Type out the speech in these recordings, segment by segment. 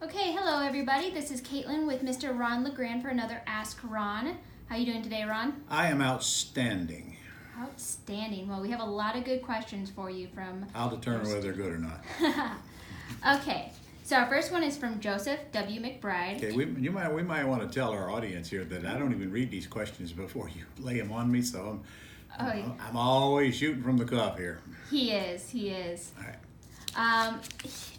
Okay, hello everybody. This is Caitlin with Mr. Ron LeGrand for another Ask Ron. How you doing today, Ron? I am outstanding. Outstanding. Well, we have a lot of good questions for you from... I'll determine whether they're good or not. Okay, so our first one is from Joseph W. McBride. Okay, we might want to tell our audience here that I don't even read these questions before you lay them on me, so I'm always shooting from the cuff here. He is. All right.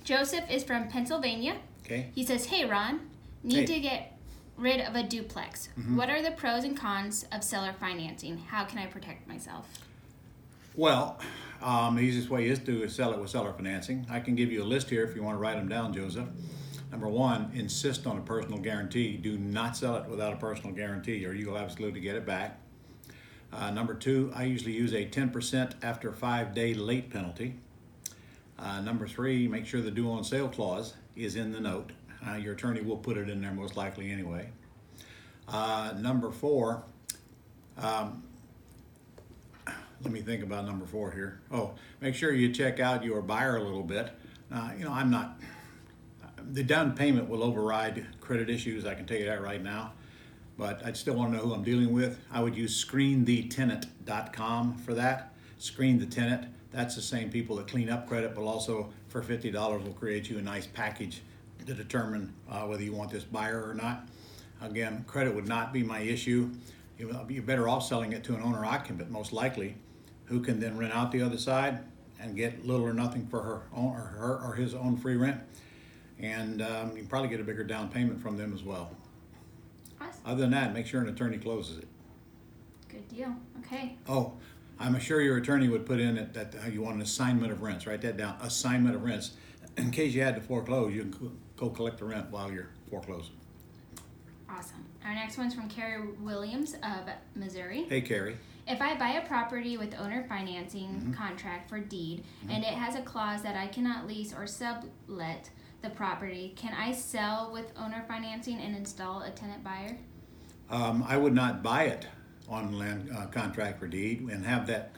Joseph is from Pennsylvania. Okay. He says, hey Ron, need to get rid of a duplex. Mm-hmm. What are the pros and cons of seller financing? How can I protect myself? Well, the easiest way is to sell it with seller financing. I can give you a list here if you want to write them down, Joseph. Number one, insist on a personal guarantee. Do not sell it without a personal guarantee or you'll absolutely get it back. Number two, I usually use a 10% after 5-day late penalty. Number three, make sure the due on sale clause is in the note. Your attorney will put it in there most likely anyway. Number four, let me think about number four here. Oh, make sure you check out your buyer a little bit. The down payment will override credit issues, I can tell you that right now. But I'd still want to know who I'm dealing with. I would use screenthetenant.com for that. Screen the Tenant. That's the same people that clean up credit, but also for $50 will create you a nice package to determine whether you want this buyer or not. Again, credit would not be my issue. You're better off selling it to an owner-occupant, most likely, who can then rent out the other side and get little or nothing for her or his own free rent. And you can probably get a bigger down payment from them as well. Awesome. Other than that, make sure an attorney closes it. Good deal. Okay. Oh, I'm sure your attorney would put in that you want an assignment of rents. Write that down, assignment of rents. In case you had to foreclose, you can go collect the rent while you're foreclosing. Awesome. Our next one's from Carrie Williams of Missouri. Hey, Carrie. If I buy a property with owner financing contract for deed and it has a clause that I cannot lease or sublet the property, can I sell with owner financing and install a tenant buyer? I would not buy it on land contract for deed and have that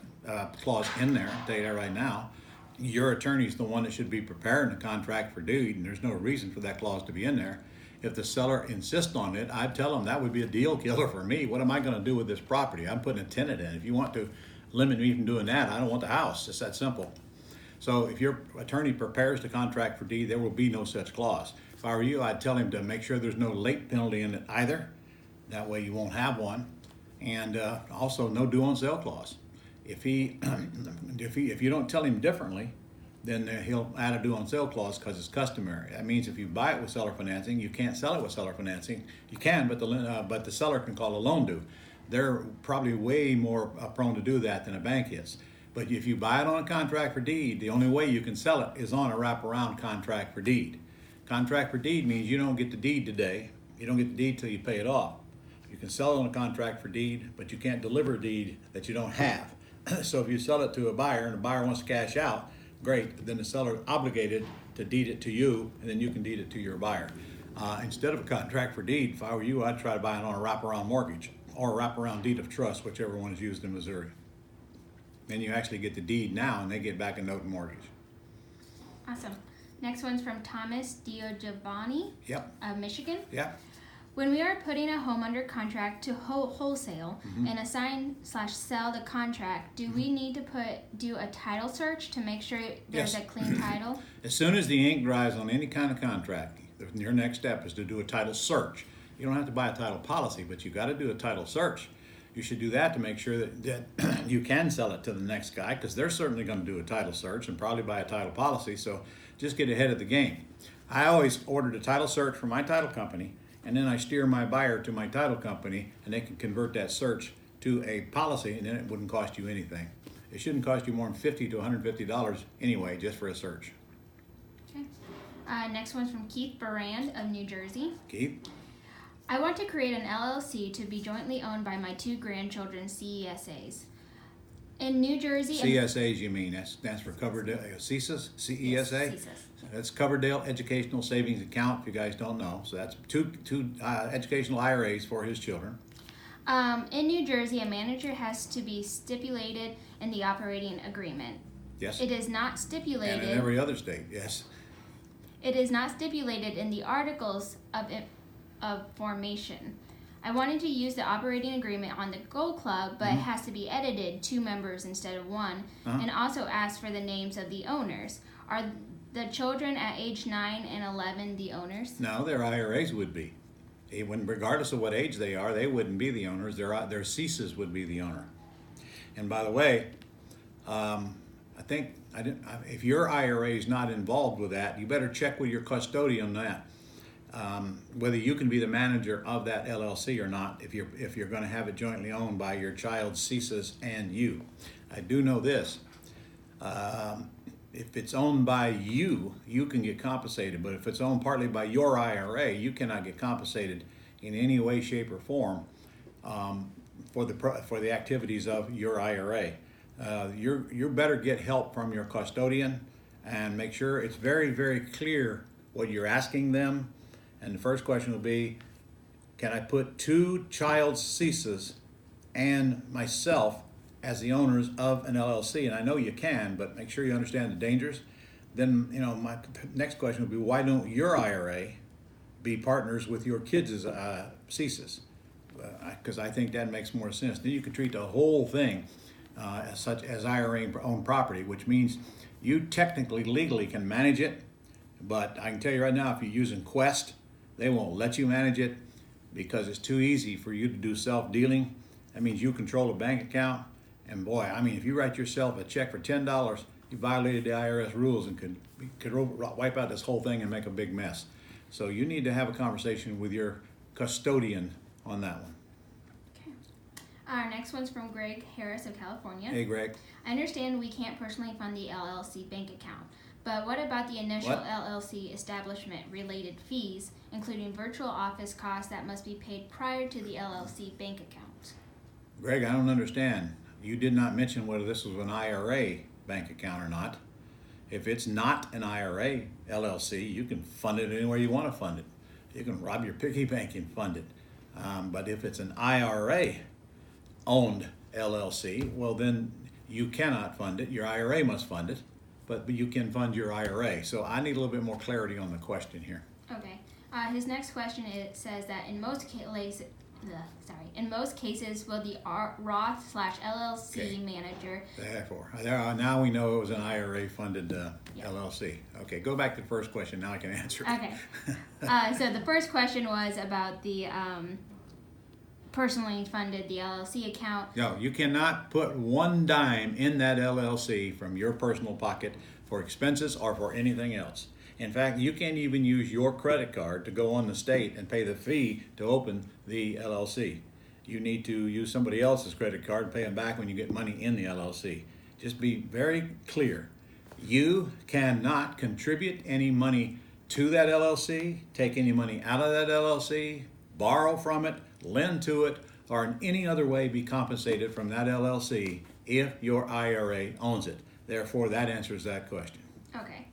clause in there. I'll tell you that right now. Your attorney's the one that should be preparing the contract for deed, and there's no reason for that clause to be in there. If the seller insists on it, I'd tell them that would be a deal killer for me. What am I going to do with this property? I'm putting a tenant in. If you want to limit me from doing that, I don't want the house. It's that simple. So if your attorney prepares the contract for deed, there will be no such clause. If I were you, I'd tell him to make sure there's no late penalty in it either. That way you won't have one. And also no due on sale clause. If you don't tell him differently, then he'll add a due on sale clause because it's customary. That means if you buy it with seller financing, you can't sell it with seller financing. You can, but the seller can call a loan due. They're probably way more prone to do that than a bank is. But if you buy it on a contract for deed, the only way you can sell it is on a wraparound contract for deed. Contract for deed means you don't get the deed today. You don't get the deed till you pay it off. You can sell it on a contract for deed, but you can't deliver a deed that you don't have. So if you sell it to a buyer and the buyer wants to cash out, great, but then the seller is obligated to deed it to you, and then you can deed it to your buyer. Instead of a contract for deed, if I were you, I'd try to buy it on a wraparound mortgage or a wraparound deed of trust, whichever one is used in Missouri. Then you actually get the deed now, and they get back a note and mortgage. Awesome. Next one's from Thomas Digiovanni of Michigan. Yep. When we are putting a home under contract to wholesale and assign/sell the contract, do we need to do a title search to make sure there's a clean title? As soon as the ink dries on any kind of contract, your next step is to do a title search. You don't have to buy a title policy, but you got to do a title search. You should do that to make sure that you can sell it to the next guy, because they're certainly going to do a title search and probably buy a title policy. So just get ahead of the game. I always ordered a title search from my title company, and then I steer my buyer to my title company, and they can convert that search to a policy, and then it wouldn't cost you anything. It shouldn't cost you more than $50 to $150 anyway, just for a search. Okay. Next one's from Keith Barrand of New Jersey. Keith? I want to create an LLC to be jointly owned by my 2 grandchildren, CESAs. In New Jersey... CSAs, you mean? That stands for Coverdale, CESAs? CESA? Yes, CESAs. That's Coverdale Educational Savings Account, if you guys don't know. So that's two educational IRAs for his children. In New Jersey, a manager has to be stipulated in the operating agreement. Yes. It is not stipulated... And in every other state, yes. It is not stipulated in the articles of formation. I wanted to use the operating agreement on the Gold Club, but it has to be edited 2 members instead of 1, and also ask for the names of the owners. Are the children at age 9 and 11 the owners? No, their IRAs would be. Regardless of what age they are, they wouldn't be the owners. Their CESAs would be the owner. And by the way, if your IRA is not involved with that, you better check with your custodian on that. Whether you can be the manager of that LLC or not, if you're going to have it jointly owned by your child's CESAs and you. I do know this. If it's owned by you, you can get compensated. But if it's owned partly by your IRA, you cannot get compensated in any way, shape, or form for the activities of your IRA. You better get help from your custodian and make sure it's very, very clear what you're asking them. And the first question will be, can I put 2 child's CESAs and myself as the owners of an LLC? And I know you can, but make sure you understand the dangers. Then, my next question would be, why don't your IRA be partners with your kids' CESAs? Because I think that makes more sense. Then you can treat the whole thing as such as IRA-owned property, which means you technically, legally can manage it. But I can tell you right now, if you're using Quest, they won't let you manage it because it's too easy for you to do self-dealing. That means you control a bank account. And boy, if you write yourself a check for $10, you violated the IRS rules and could wipe out this whole thing and make a big mess. So you need to have a conversation with your custodian on that one. Okay. Our next one's from Greg Harris of California. Hey, Greg. I understand we can't personally fund the LLC bank account, but what about the initial LLC establishment related fees, including virtual office costs that must be paid prior to the LLC bank account? Greg, I don't understand. You did not mention whether this was an IRA bank account or not. If it's not an IRA LLC, you can fund it anywhere you want to fund it. You can rob your piggy bank and fund it. But if it's an IRA-owned LLC, well then you cannot fund it. Your IRA must fund it, but you can fund your IRA. So I need a little bit more clarity on the question here. Okay. His next question, it says that in most cases, will the Roth/LLC manager... Therefore, now we know it was an IRA-funded LLC. Okay, go back to the first question. Now I can answer it. Okay. So the first question was about the personally funded, the LLC account. No, you cannot put one dime in that LLC from your personal pocket for expenses or for anything else. In fact, you can't even use your credit card to go on the state and pay the fee to open the LLC. You need to use somebody else's credit card and pay them back when you get money in the LLC. Just be very clear. You cannot contribute any money to that LLC, take any money out of that LLC, borrow from it, lend to it, or in any other way be compensated from that LLC if your IRA owns it. Therefore, that answers that question. Okay.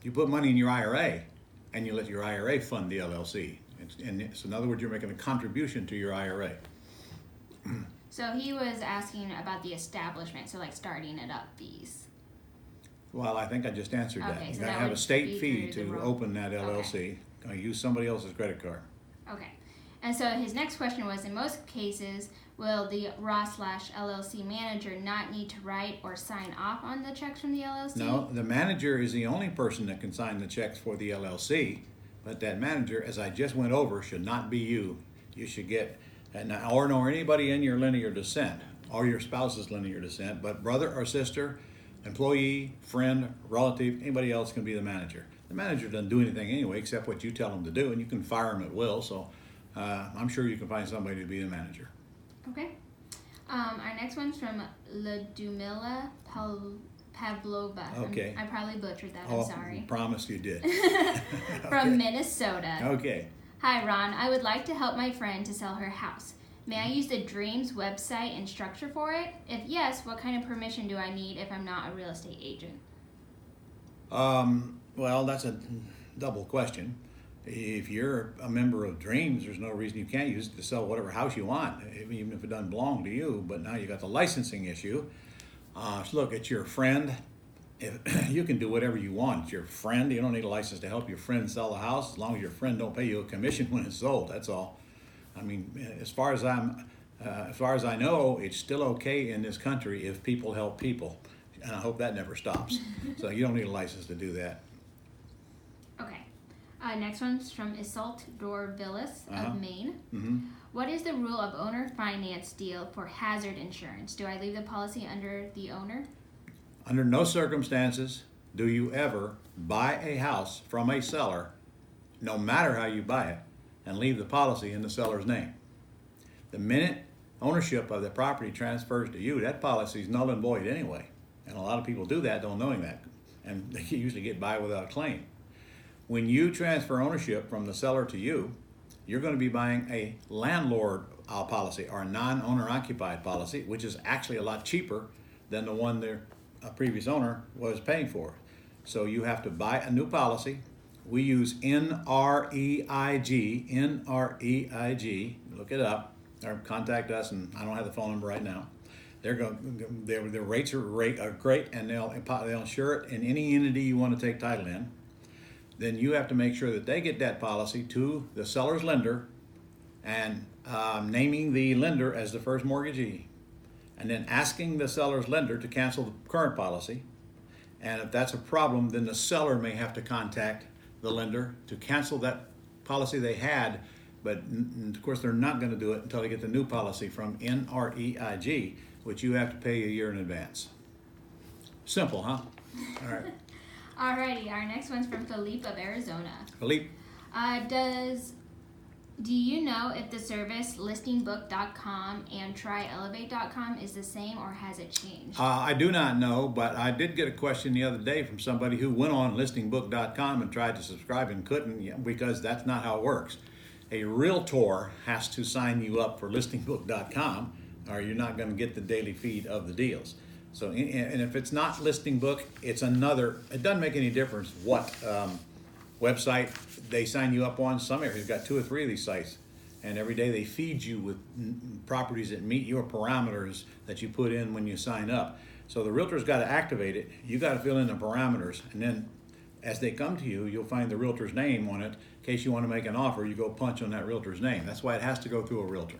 You put money in your IRA and you let your IRA fund the LLC. So in other words, you're making a contribution to your IRA. So he was asking about the establishment, so like starting it up fees. Well, I think I just answered that. Okay, You so gotta that have a would state be fee through the to Roth. open that LLC. Use somebody else's credit card. Okay. And so his next question was, in most cases, will the Roth/LLC manager not need to write or sign off on the checks from the LLC? No, the manager is the only person that can sign the checks for the LLC, but that manager, as I just went over, should not be you. You should get, nor anybody in your linear descent, or your spouse's linear descent, but brother or sister, employee, friend, relative, anybody else can be the manager. The manager doesn't do anything anyway except what you tell them to do, and you can fire them at will, so I'm sure you can find somebody to be the manager. Okay. Our next one's from Lyudmila Pavlova. Okay. I probably butchered that. I'm sorry. Promise you did. From Minnesota. Okay. Hi, Ron. I would like to help my friend to sell her house. May I use the Dreams website and structure for it? If yes, what kind of permission do I need if I'm not a real estate agent? Well, that's a double question. If you're a member of Dreams, there's no reason you can't use it to sell whatever house you want, even if it doesn't belong to you. But now you got the licensing issue. So look, it's your friend, if you can do whatever you want. It's your friend. You don't need a license to help your friend sell the house as long as your friend don't pay you a commission when it's sold. That's all. I mean, as far as I know, it's still okay in this country if people help people, and I hope that never stops. So you don't need a license to do that. Okay. Next one's from Iseult Dorvilus of Maine. Mm-hmm. What is the rule of owner finance deal for hazard insurance? Do I leave the policy under the owner? Under no circumstances do you ever buy a house from a seller, no matter how you buy it, and leave the policy in the seller's name. The minute ownership of the property transfers to you, that policy is null and void anyway. And a lot of people do that, don't knowing that, and they usually get by without a claim. When you transfer ownership from the seller to you, you're going to be buying a landlord policy or a non-owner occupied policy, which is actually a lot cheaper than the one their previous owner was paying for. So you have to buy a new policy. We use NREIG, look it up, or contact us, and I don't have the phone number right now. Their rates are great, and they'll insure it in any entity you want to take title in. Then you have to make sure that they get that policy to the seller's lender and naming the lender as the first mortgagee, and then asking the seller's lender to cancel the current policy. And if that's a problem, then the seller may have to contact the lender to cancel that policy they had, but of course they're not going to do it until they get the new policy from NREIG, which you have to pay a year in advance. Simple, huh? All right. Alrighty, our next one's from Felipe of Arizona. Felipe. Do you know if the service listingbook.com and tryelevate.com is the same, or has it changed? I do not know, but I did get a question the other day from somebody who went on listingbook.com and tried to subscribe and couldn't, because that's not how it works. A realtor has to sign you up for listingbook.com, or you're not going to get the daily feed of the deals. So, and if it's not Listing Book, it's another. It doesn't make any difference what website they sign you up on. Some areas got 2 or 3 of these sites, and every day they feed you with properties that meet your parameters that you put in when you sign up. So the realtor's got to activate it. You got to fill in the parameters, and then as they come to you, you'll find the realtor's name on it. In case you want to make an offer, you go punch on that realtor's name. That's why it has to go through a realtor.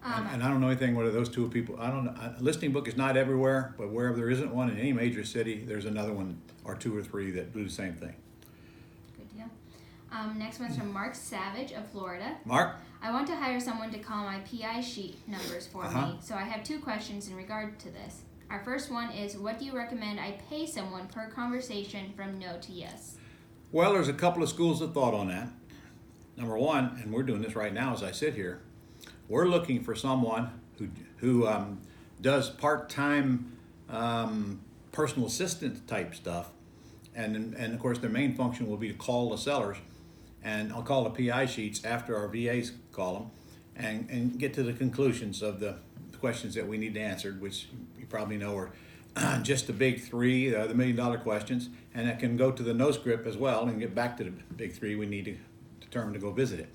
And I don't know anything whether those two people, I don't know. Listing Book is not everywhere, but wherever there isn't one in any major city, there's another one or 2 or 3 that do the same thing. Good deal. Next one's from Marc Savage of Florida. Mark? I want to hire someone to call my PI sheet numbers for me, so I have 2 questions in regard to this. Our first one is, what do you recommend I pay someone per conversation from no to yes? Well, there's a couple of schools of thought on that. Number one, and we're doing this right now as I sit here, we're looking for someone who does part-time personal assistant type stuff, and of course their main function will be to call the sellers, and I'll call the PI sheets after our VAs call them, and get to the conclusions of the questions that we need answered, which you probably know are just the big 3, the $1 million questions, and that can go to the no script as well and get back to the big 3 we need to determine to go visit it.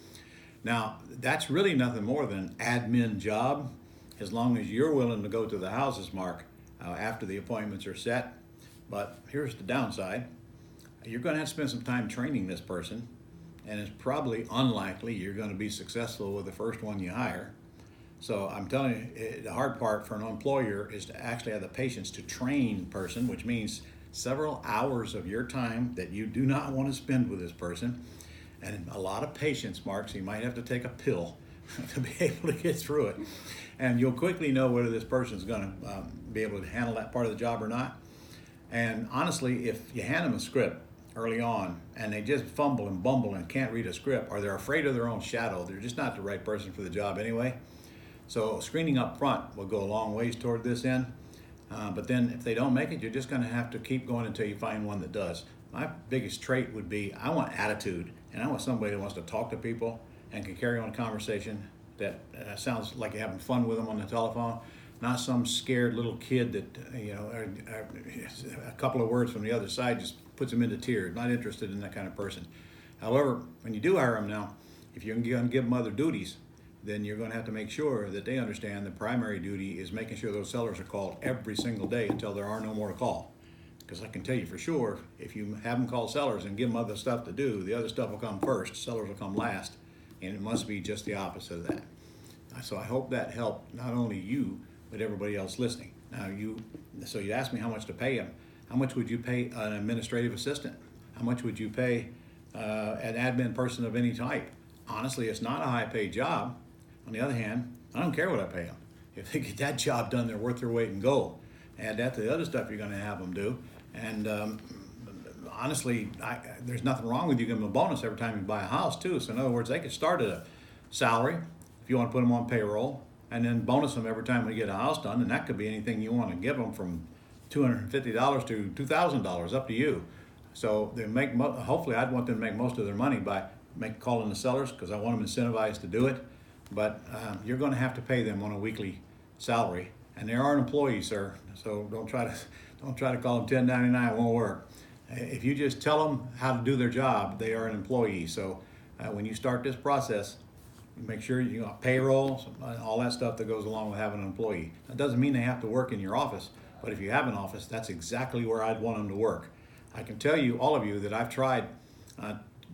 Now, that's really nothing more than an admin job, as long as you're willing to go to the houses, Mark, after the appointments are set. But here's the downside. You're going to have to spend some time training this person, and it's probably unlikely you're going to be successful with the first one you hire. So I'm telling you, the hard part for an employer is to actually have the patience to train a person, which means several hours of your time that you do not want to spend with this person. And a lot of patience, Mark, so you might have to take a pill to be able to get through it. And you'll quickly know whether this person's going to be able to handle that part of the job or not. And honestly, if you hand them a script early on and they just fumble and bumble and can't read a script, or they're afraid of their own shadow, they're just not the right person for the job anyway. So screening up front will go a long ways toward this end. But then if they don't make it, you're just going to have to keep going until you find one that does. My biggest trait would be I want attitude. And I want somebody that wants to talk to people and can carry on a conversation that sounds like you're having fun with them on the telephone, not some scared little kid that, a couple of words from the other side just puts them into tears. Not interested in that kind of person. However, when you do hire them now, if you're going to give them other duties, then you're going to have to make sure that they understand the primary duty is making sure those sellers are called every single day until there are no more to call. Because I can tell you for sure, if you have them call sellers and give them other stuff to do, the other stuff will come first, sellers will come last, and it must be just the opposite of that. So I hope that helped not only you, but everybody else listening. Now so you asked me how much to pay them. How much would you pay an administrative assistant? How much would you pay an admin person of any type? Honestly, it's not a high paid job. On the other hand, I don't care what I pay them. If they get that job done, they're worth their weight in gold. Add that to the other stuff you're going to have them do. And honestly, there's nothing wrong with you giving them a bonus every time you buy a house too. So in other words, they could start at a salary if you want to put them on payroll, and then bonus them every time we get a house done. And that could be anything you want to give them, from $250 to $2,000, up to you. So they hopefully I'd want them to make most of their money by calling the sellers, because I want them incentivized to do it. But you're going to have to pay them on a weekly salary, and they are an employee, sir. So don't try to call them 1099. It won't work. If you just tell them how to do their job, they are an employee. So when you start this process, make sure you got payroll, all that stuff that goes along with having an employee. That doesn't mean they have to work in your office, but if you have an office, that's exactly where I'd want them to work. I can tell you, all of you, that I've tried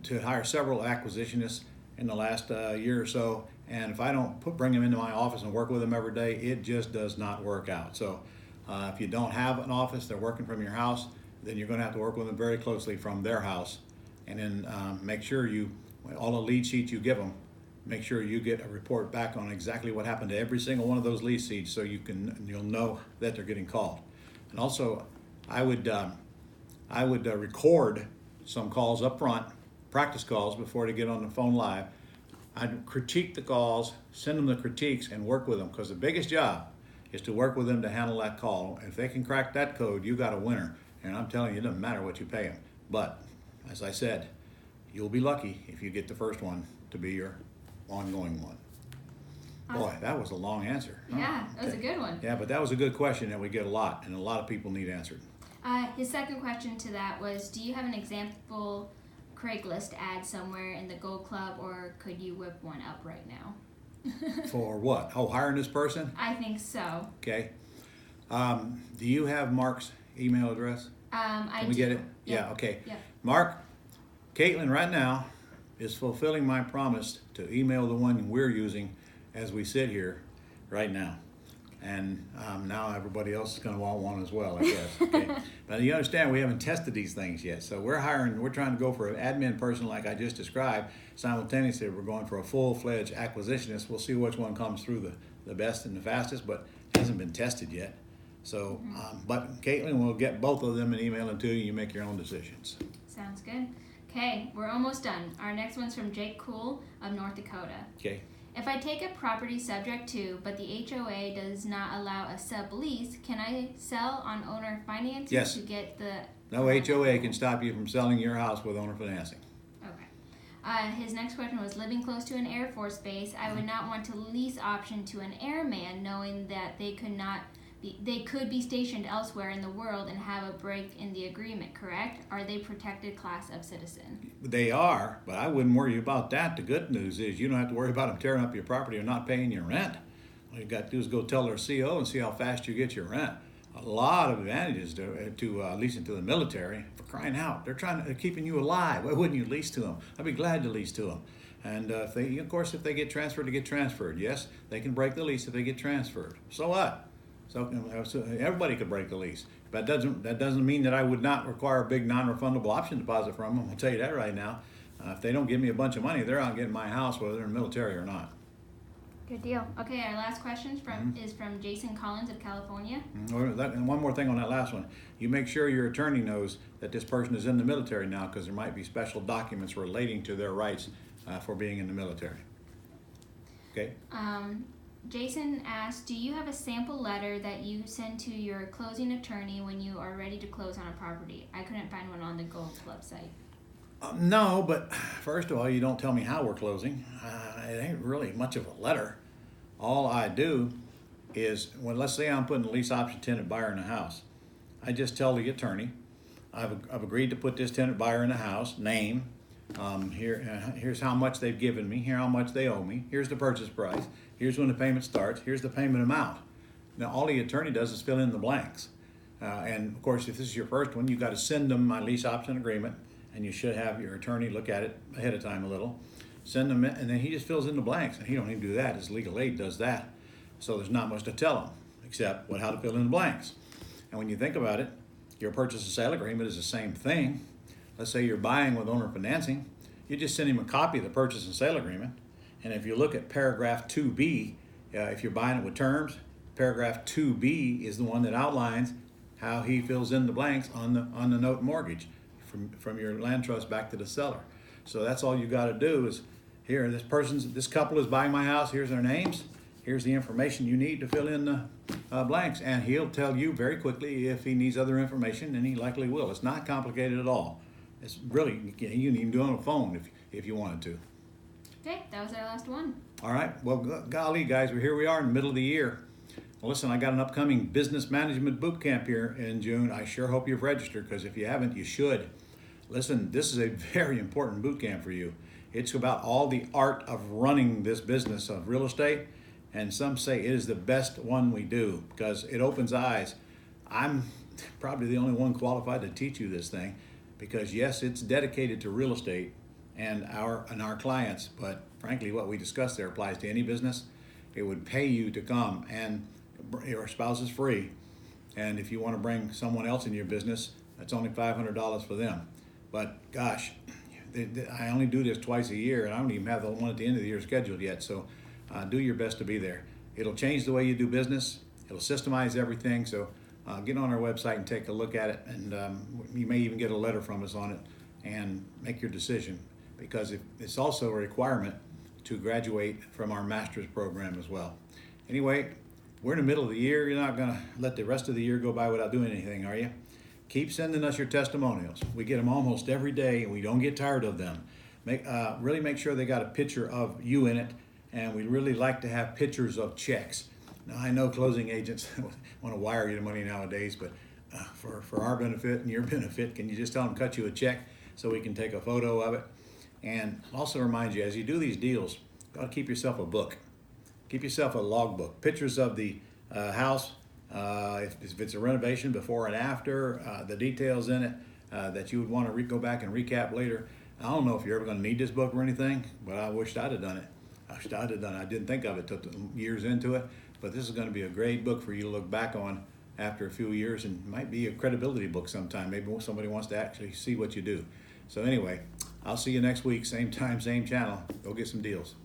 to hire several acquisitionists in the last year or so, and if I don't bring them into my office and work with them every day, it just does not work out. So if you don't have an office, they're working from your house, then you're going to have to work with them very closely from their house. And then make sure all the lead sheets you give them, make sure you get a report back on exactly what happened to every single one of those lead sheets, so you'll know that they're getting called. And also, I would record some calls up front, practice calls, before they get on the phone live. I'd critique the calls, send them the critiques, and work with them, because the biggest job is to work with them to handle that call. If they can crack that code, you got a winner. And I'm telling you, it doesn't matter what you pay them. But as I said, you'll be lucky if you get the first one to be your ongoing one. Boy, that was a long answer. Yeah, that was a good one. Yeah, but that was a good question that we get a lot, and a lot of people need answered. His second question to that was, do you have an example Craigslist ad somewhere in the Gold Club, or could you whip one up right now? For what? Oh, hiring this person? I think so. Okay. Do you have Marc's email address? Can we get it? Yeah, okay. Yep. Marc, Caitlin right now is fulfilling my promise to email the one we're using as we sit here right now. And now everybody else is going to want one as well, I guess. Okay? But you understand, we haven't tested these things yet. So we're trying to go for an admin person like I just described. Simultaneously, we're going for a full-fledged acquisitionist. We'll see which one comes through the best and the fastest, but it hasn't been tested yet. So, but Caitlin will get both of them and email them to you. You make your own decisions. Sounds good. Okay, we're almost done. Our next one's from Jake Kuhl of North Dakota. Okay. If I take a property subject to, but the HOA does not allow a sublease, can I sell on owner financing Yes. to get the... No HOA can stop you from selling your house with owner financing. Okay. His next question was, living close to an Air Force base, I would not want to lease option to an airman, knowing that they could be stationed elsewhere in the world and have a break in the agreement, correct? Are they protected class of citizen? They are, but I wouldn't worry about that. The good news is you don't have to worry about them tearing up your property or not paying your rent. All you got to do is go tell their CO and see how fast you get your rent. A lot of advantages to leasing to the military. For crying out, they're keeping you alive. Why wouldn't you lease to them? I'd be glad to lease to them. And if they get transferred, they get transferred. Yes, they can break the lease if they get transferred. So what? So everybody could break the lease. But that doesn't mean that I would not require a big non-refundable option deposit from them. I'll tell you that right now. If they don't give me a bunch of money, they're out getting my house, whether they're in the military or not. Good deal. Okay, our last question is from Jason Collins of California. And one more thing on that last one. You make sure your attorney knows that this person is in the military now, because there might be special documents relating to their rights for being in the military. Okay? Jason asked, do you have a sample letter that you send to your closing attorney when you are ready to close on a property? I couldn't find one on the Gold Club site. No, but first of all, you don't tell me how we're closing. It ain't really much of a letter. All I do is, let's say I'm putting a lease option tenant buyer in a house. I just tell the attorney, I've agreed to put this tenant buyer in the house, name, here's how much they've given me, here's how much they owe me, here's the purchase price, here's when the payment starts, here's the payment amount. Now all the attorney does is fill in the blanks. And of course, if this is your first one, you've got to send them my lease option agreement, and you should have your attorney look at it ahead of time a little. Send them in, and then he just fills in the blanks, and he don't even do that. His legal aid does that. So there's not much to tell him except how to fill in the blanks. And when you think about it, your purchase and sale agreement is the same thing. Let's say you're buying with owner financing. You just send him a copy of the purchase and sale agreement. And if you look at paragraph 2B, if you're buying it with terms, paragraph 2B is the one that outlines how he fills in the blanks on the note mortgage from your land trust back to the seller. So that's all you got to do is, here, this couple is buying my house. Here's their names. Here's the information you need to fill in the blanks. And he'll tell you very quickly if he needs other information, and he likely will. It's not complicated at all. It's really, you can even do it on the phone if you wanted to. Okay, that was our last one. All right. Well, golly, guys, here we are in the middle of the year. Well, listen, I got an upcoming business management boot camp here in June. I sure hope you've registered, because if you haven't, you should. Listen, this is a very important boot camp for you. It's about all the art of running this business of real estate, and some say it is the best one we do because it opens eyes. I'm probably the only one qualified to teach you this thing, because yes, it's dedicated to real estate and our clients, but frankly, what we discussed there applies to any business. It would pay you to come, and your spouse is free. And if you want to bring someone else in your business, that's only $500 for them. But gosh, I only do this twice a year, and I don't even have the one at the end of the year scheduled yet. So do your best to be there. It'll change the way you do business. It'll systemize everything. So get on our website and take a look at it. And you may even get a letter from us on it and make your decision, because it's also a requirement to graduate from our master's program as well. Anyway, we're in the middle of the year. You're not going to let the rest of the year go by without doing anything, are you? Keep sending us your testimonials. We get them almost every day, and we don't get tired of them. Really make sure they got a picture of you in it, and we really like to have pictures of checks. Now, I know closing agents want to wire you the money nowadays, but for our benefit and your benefit, can you just tell them to cut you a check so we can take a photo of it? And also remind you, as you do these deals, you got to keep yourself a book. Keep yourself a logbook. Pictures of the house, if it's a renovation before and after, the details in it that you would want to go back and recap later. I don't know if you're ever going to need this book or anything, but I wished I'd have done it. I didn't think of it, took years into it, but this is going to be a great book for you to look back on after a few years, and might be a credibility book sometime. Maybe somebody wants to actually see what you do. So anyway, I'll see you next week, same time, same channel. Go get some deals.